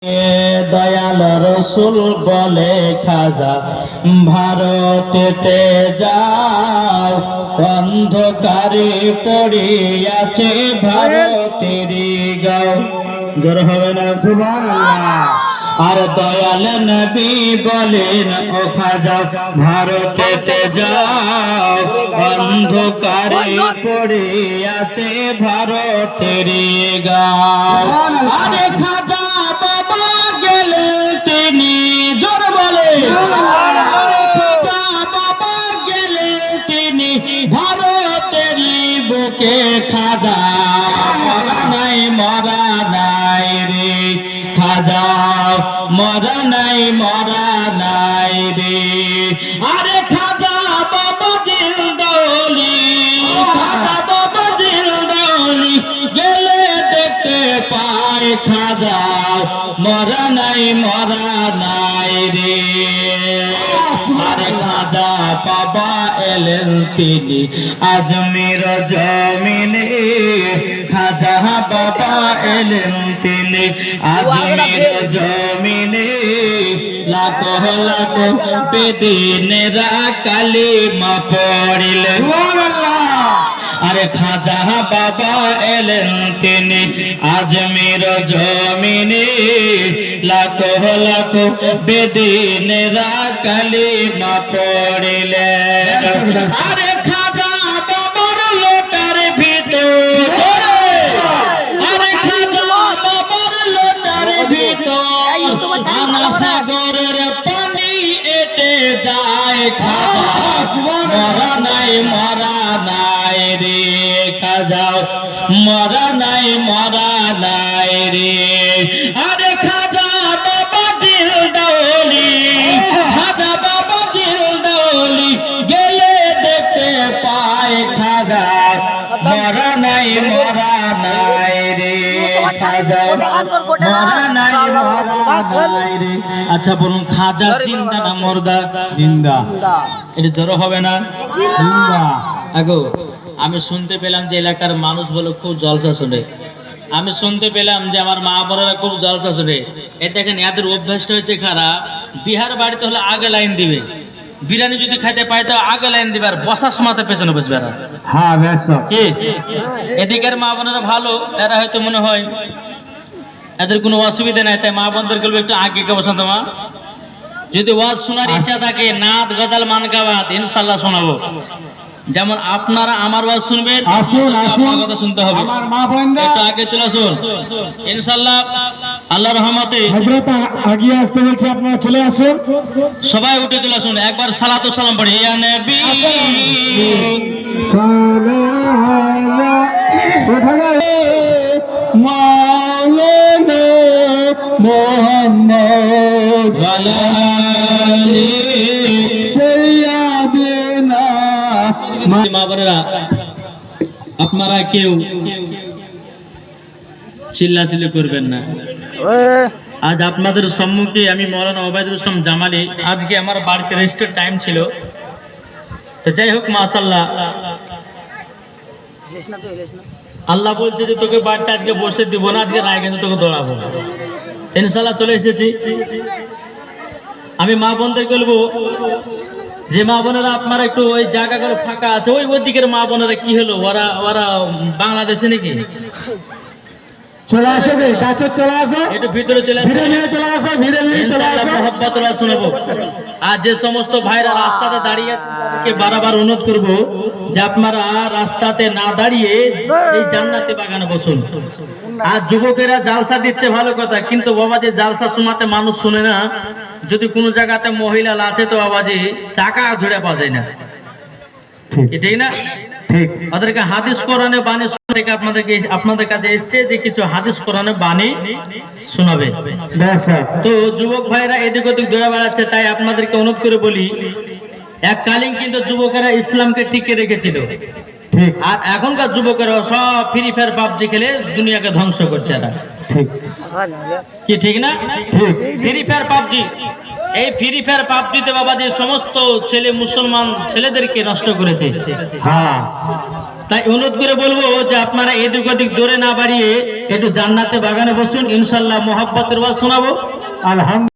দয়াল রসুল বলে খাজা ভারতেতে যাও, অন্ধকারে পড়িয়াছে ভারতেরই গাও। জোর হবে না সুবহানাল্লাহ। আর দয়াল নবী বলেন ও খাজা ভারতেতে যাও, অন্ধকারে পড়িয়াছে ভারতেরই গাও। আরে খাজা বাবা গেলেন তিনি, জোর বলে খাজা বাবা গেলেন তিনি ভারতেরই বুকে। খাজা মরা নাই রে খাজা, মরা নাই রে। আরে খাজা বাবা জিন্দাওলি, খাজা বাবা জিন্দাওলি গেলে দেখতে পায় খাজা মরা নাই রে। আরে খাজা বাবা এলেন তিনি আজমির জমিনে, খাজা বাবা এলেন তিনি আজমির জমিনে। লাখো লাখো বেদিনেরা কালিমা পড়িলেন। আরে খাজা বাবা এলেন তিনি আজমির জমিনে, লাখো লাখো বেদিনেরা কালিমা পড়িলেন। আরে খাজা বাবার লোটার ভিতর, আরে খাজা বাবার লোটার ভিতর আনা সাগরের পানি এটে যায়। খাজা মরা নাই রে খাজা, মরা নাই রে। আরে খাজা বাবা জিন্দাওলি, খাজা বাবা জিন্দাওলি গেলে দেখতে পায় খাজা মরা নাই রে খাজা, মরা নাই রে। আচ্ছা বলুন, খাজা জিন্দা না মুর্দা? জিন্দা। এটা জড়ো হবে না? জিন্দা। আগো আমি শুনতে পেলাম যে এলাকার মানুষ বলে খুব জলসা শুনে। আমি শুনতে পেলাম যে আমার মা বোনেরা খুব জলসা শুনে। এ দেখেন এদের অভ্যাসটা হচ্ছে খারাপ। বিহার বাড়িতে হলে আগে লাইন দিবে, বিরিয়ানি যদি খাইতে পাই তো আগে লাইন দিবে, আর বসার সময় পেছনে বসবে। হ্যাঁ কি এদিকের মা বোনেরা ভালো, এরা হয়তো মনে হয় এদের কোনো অসুবিধা নাই, তাই মা বোনদের বলবো একটু আগে কে বসান। তোমার যদি ওয়াজ শোনার ইচ্ছা থাকে, নাত গজাল মান গাওয়াত ইনশাল্লাহ শোনাবো। যেমন আপনারা আমার ওয়াজ শুনবেন, আপনার কথা শুনতে হবে। আমার মা বোনরা একটু আগে চলে আসুন ইনশাল্লাহ, আল্লাহর রহমতে আগিয়ে আসতে বলছে, আপনারা চলে আসুন। সবাই উঠে চলে আসুন। একবার সালাতু সালাম পড়ি, ইয়া নবী মাওলানা মুহাম্মদ ওয়া আলি সাইয়্যিদিনা। মা বোনেরা আপনারা কেউ চিল্লাচিল্লি করবেন না। আজ আপনাদের সম্মুখে আমি মৌলানা ওবায়দুল ইসলাম জামালি, আজকে আমার বাড়িতে রেস্টের টাইম ছিল, তো যাই হোক মাশাআল্লাহ আল্লাহ বলছে যে তোকে বাড়িতে আজকে বসে দিব না, আজকে রায় কিন্তু তোকে দৌড়াবো। ইনশাআল্লাহ চলে এসেছি। আমি মা বোনদের বলবো যে মা বোনেরা আপনারা একটু ওই জায়গাগুলো ফাঁকা আছে, ওই দিকের মা বোনেরা কি হলো, ওরা বাংলাদেশে নাকি? চলে আসো, চলে আসো, একটু ভিতরে চলে আসো, মহব্বত শোনাবো। আর যে সমস্ত ভাইরা রাস্তাতে দাঁড়িয়ে বারবার অনুরোধ করবো যে আপনারা রাস্তাতে না দাঁড়িয়ে এই জান্নাতি বাগানে বসুন। আর যুবকেরা জালসা দিচ্ছে ভালো কথা, কিন্তু বাবা যে জালসা শোনাতে মানুষ শুনে না। যদি কোনো জায়গাতে মহিলা আছে তো বাবাজি চাকা ঝুড়ে পাওয়া যায় না, ঠিক না? ঠিক। ওদেরকে হাদিস কোরআনে বাণী শোনাতে আপনাদের কাছে এসছে যে কিছু হাদিস কোরআনে বাণী শোনাবে। তো যুবক ভাইরা এদিক ওদিক দৌড়ে বেড়াচ্ছে, তাই আপনাদেরকে অনুরোধ করে বলি, এককালীন কিন্তু যুবকেরা ইসলামকে টিকে রেখেছিল, আর এখনকার যুবকেরা সব ফ্রি ফায়ার পাবজি খেলে দুনিয়াকে ধ্বংস করছে। এরা কি ঠিক না? ফ্রি ফায়ার পাবজি এই ফ্রি ফায়ার পাবজিতে বাবা যে সমস্ত ছেলে মুসলমান ছেলেদেরকে নষ্ট করেছে। হ্যাঁ, তাই অনুরোধ করে বলবো যে আপনারা এদিক ওদিক দৌড়ে না বাড়িয়ে একটু জান্নাতে বাগানে বসুন, ইনশাল্লাহ মোহাব্বতের ওয়াজ শোনাবো। আলহামদুলিল্লাহ।